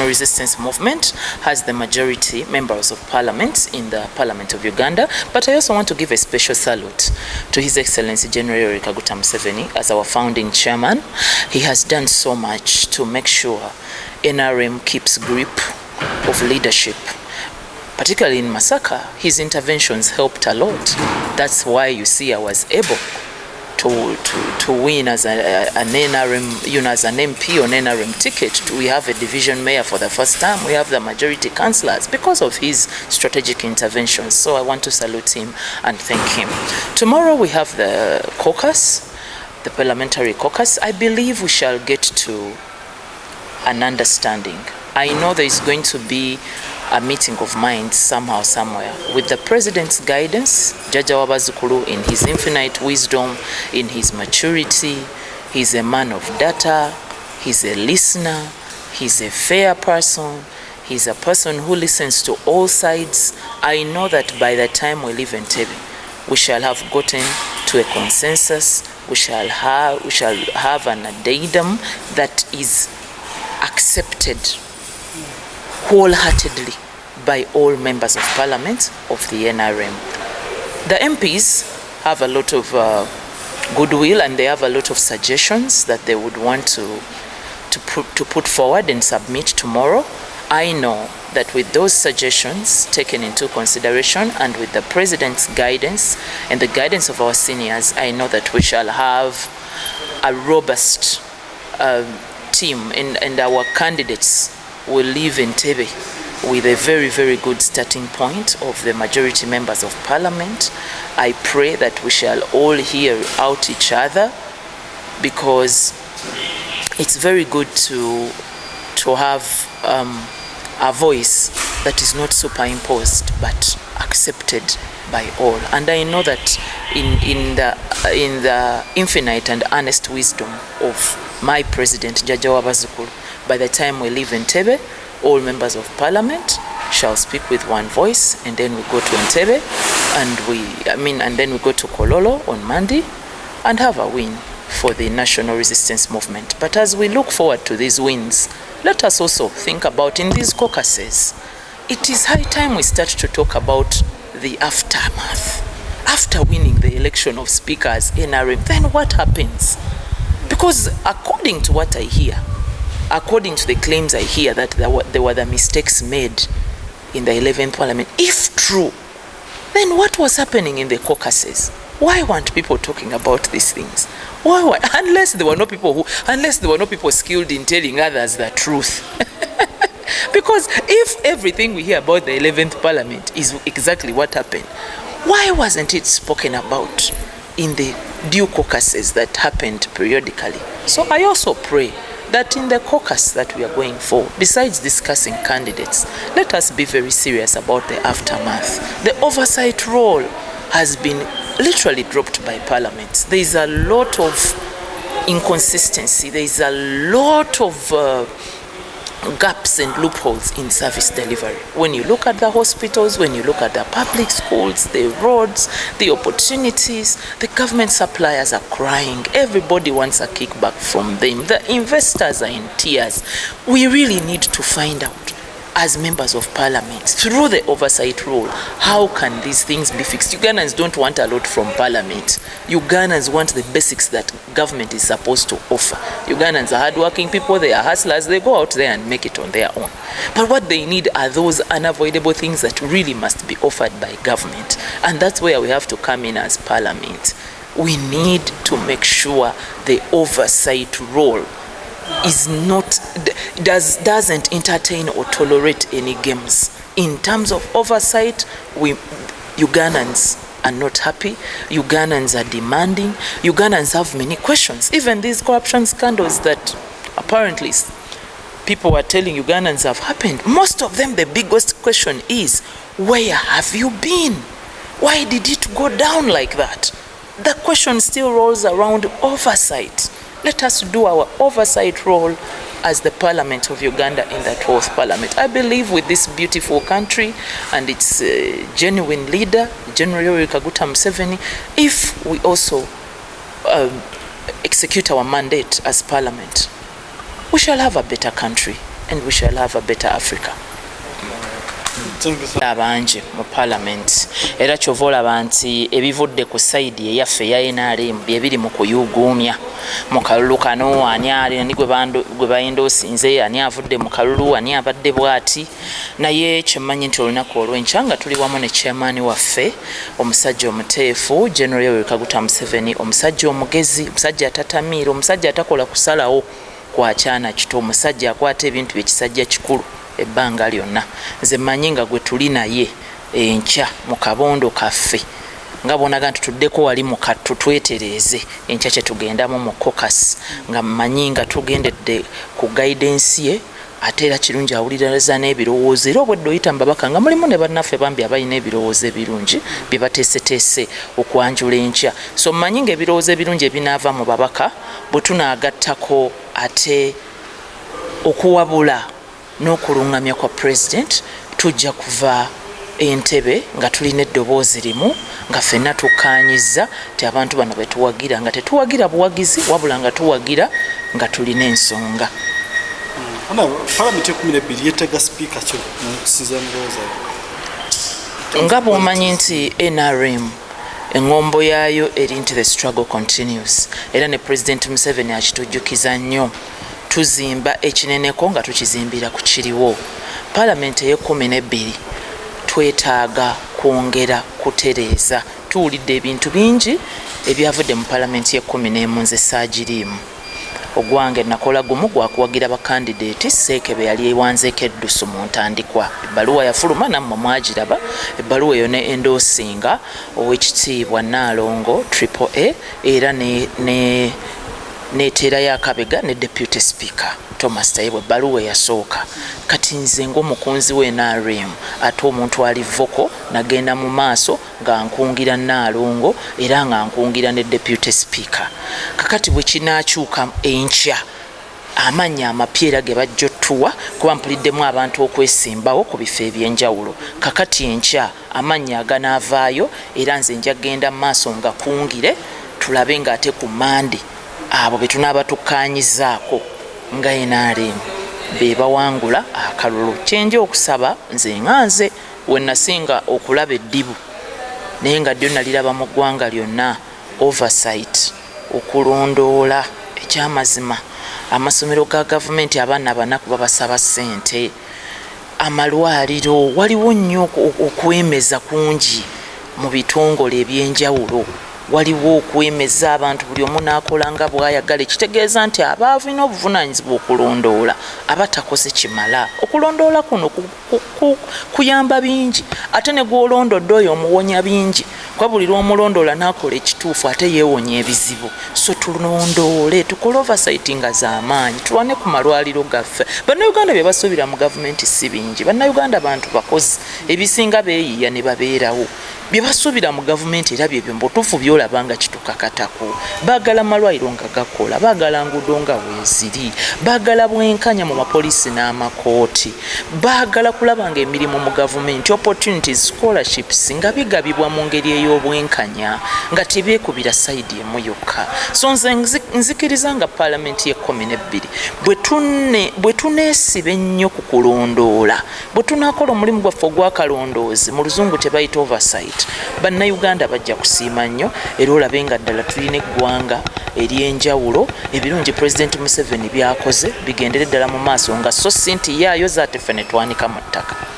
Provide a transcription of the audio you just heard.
Resistance Movement has the majority members of parliament in the Parliament of Uganda, but I also want to give a special salute to His Excellency General Yoweri Kaguta Museveni as our founding chairman. He has done so much to make sure NRM keeps grip of leadership. Particularly in Masaka, his interventions helped a lot. That's why you see I was able to win as an NRM, as an MP on NRM ticket. We have a division mayor for the first time. We have the majority councillors because of his strategic interventions. So I want to salute him and thank him. Tomorrow we have the caucus, the parliamentary caucus. I believe we shall get to an understanding. I know there is going to be a meeting of minds somehow, somewhere. With the President's guidance, Jaja Wabazukulu, in his infinite wisdom, in his maturity, he's a man of data, he's a listener, he's a fair person, he's a person who listens to all sides. I know that by the time we leave Entebbe, we shall have gotten to a consensus, we shall have an addendum that is accepted wholeheartedly by all members of parliament of the NRM. The MPs have a lot of goodwill and they have a lot of suggestions that they would want to put forward and submit tomorrow. I know that with those suggestions taken into consideration and with the President's guidance and the guidance of our seniors, I know that we shall have a robust team and our candidates will leave Entebbe with a very, very good starting point of the majority members of parliament. I pray that we shall all hear out each other, because it's very good to have a voice that is not superimposed but accepted by all. And I know that in the infinite and honest wisdom of my president, Jaja Wabazukulu, by the time we leave Entebbe, all members of parliament shall speak with one voice, and then we go to Entebbe, and then we go to Kololo on Monday and have a win for the National Resistance Movement. But as we look forward to these wins, let us also think about in these caucuses, it is high time we start to talk about the aftermath. After winning the election of speakers, NRM, then what happens? Because according to what I hear, according to the claims I hear, that there were the mistakes made in the 11th parliament, if true, then what was happening in the caucuses? Why weren't people talking about these things? Why? Unless there were no people skilled in telling others the truth. Because if everything we hear about the 11th parliament is exactly what happened, why wasn't it spoken about in the due caucuses that happened periodically? So I also pray that in the caucus that we are going for, besides discussing candidates, let us be very serious about the aftermath. The oversight role has been literally dropped by parliament. There is a lot of inconsistency. There is a lot of gaps and loopholes in service delivery. When you look at the hospitals, when you look at the public schools, the roads, the opportunities, the government suppliers are crying. Everybody wants a kickback from them. The investors are in tears. We really need to find out, as members of parliament, through the oversight role, how can these things be fixed? Ugandans don't want a lot from parliament. Ugandans want the basics that government is supposed to offer. Ugandans are hardworking people, they are hustlers, they go out there and make it on their own. But what they need are those unavoidable things that really must be offered by government. And that's where we have to come in as parliament. We need to make sure the oversight role is not, doesn't entertain or tolerate any games. In terms of oversight, Ugandans are not happy. Ugandans are demanding. Ugandans have many questions. Even these corruption scandals that apparently people are telling Ugandans have happened, most of them, the biggest question is, where have you been? Why did it go down like that? The question still rolls around oversight. Let us do our oversight role as the Parliament of Uganda in the 12th Parliament. I believe with this beautiful country and its genuine leader, General Yoweri Kaguta Museveni, if we also execute our mandate as Parliament, we shall have a better country. and we shall have a better Africa. Abangi mu parliament era kyova olaba nti ebivudde ku saidi eyaffe eya NRM byebiri mu kuyuguumya mu kalulu kano ani ali ni gwe bayindoosinze ani avudde mu kalulu ani abadde bwati naye kyemmanyi nti olunaku olw'enkya nga tuli wamu ne chairman waffe omusajja omuteefu General Yoweri Kaguta Museveni omusajja omugezi omusajja atatamiira omusajja atakola kusalawo kwakyana kito omusajja akwata ebintu byekisajja kikulu ebbanga lyonna nze mmanyi nga gwe tuli naye enkya mu kabondo kaffe nga bonaga nti tuddeko wali mu kattu twetereeze enkya kye tugendamu mu Caucus nga mmanyi nga tugendedde ku guidance ye ate era kirungi awuliriza n'ebirowoozo era obwedde oyita mu babaka nga mulimu ne bannaffe bambi abalina ebirowoozo ebirungi bye bateeseteese okwanjula enkya so mmanyi ng'ebirowoozo ebirungi ebinaava mu babaka bwe tunaagattako ate okuwabula n'okulungamya kwa president tujja kuva entebe nga tulina eddoboozi limu nga ffenna tukkaanyiza ti abantu bano betuwagira nga tetuwagira buwagizi wabula nga tuwagira nga tulina ensonga. Nga bw'omanyi nti NRM engombo yaayo eri nti the struggle continues era ne President Museveni akitujjukiza nnyo tuzimba ekineneko nga tukizimbira ku kiriwo. Palamenti ey'e12 twetaaga kwongera kutereeza tuwulidde ebintu bingi ebyavudde mu palamenti y'e11 nze saagiriimu ogwange nakola gumu gwakuwagira bakandideeti Seekebe yali ewanzeeko eddusu mu ntandikwa ebbaluwa yafuluma nammwe mwagiraba ebbaluwa eyo ne endoosinga ow'ekitiibwa Nnaalongo AAA era neetera yakabega ne deputy speaker Thomas Tayebwa ebbaluwa eyasooka kati nze ng'omukunzi we NRM ate omuntu ali voko nagenda mu maaso nga nkungira Nnaalongo era nga nkungira ne deputy speaker kakati bwe kinaakyuka enkya amannya amapya era ge bajja ottuwa kuba mpuliddemu abantu okwesimbawo ku bifo eby'enjawulo kakati enkya amannya aganaavaayo era nze nja genda mu maaso nga kungire tulabe ng'ate ku Mandi abo be tunaaba tukkaanyizaako nga NRM be bawangula akalulu kyenja okusaba nze nganze we nasinga okulaba eddibu naye nga ddyo naliraba mu ggwanga lyonna oversight okulondoola ekyamazima amasomero ga gavumenti abaana abanaku babasaba ssente amalwaliro waliwo nnyo okwemeza kungi mu bitongole ebyenjawulo waliwo okwemeza abantu buli omu n'akola nga bw'ayagala ekitegeeza nti abaavu ina obuvunaanyizibwa okulondoola abatakose kimala okulondoola kuno kuyamba bingi ate ne gw'olondodde oyo omuwonya bingi kwa buli lw'omulondoola n'akola ekituufu ate yeewonya ebizibu so tulondoole tukole oversight nga z'amaanyi tulwane ku malwaliro gaffe. Bannayuganda bye basuubira mu gavumenti si bingi bannayuganda bantu bakozi ebisinga beeyiiya ne babeerawo bye basuubira mu gavumenti era byebyo mbutuufu byolaba nga kitukakatako baagala malwaliro nga gakola baagala nguudo nga weeziri baagala bwenkanya mu mapoliisi n'amakooti baagala kulaba nga emirimu mu gavumenti opportunities scholarships nga bigabibwa mu ngeri ey'obwenkanya nga tebyekubira sayidi emu yokka so nze nzikiriza nga palamenti y'e12 bwe tuneesiba ennyo ku kulondoola bwe tunaakola omulimu gwaffe ogw'akalondoozi mu luzungu tebayita oversight bannayuganda bajja kusiima nnyo era olabe nga ddala tulina eggwanga ery'enjawulo ebirungi President Museveni byakoze bigendere ddala mu maaso nga so si nti yaayo zaate ffe ne twanika mu ttaka.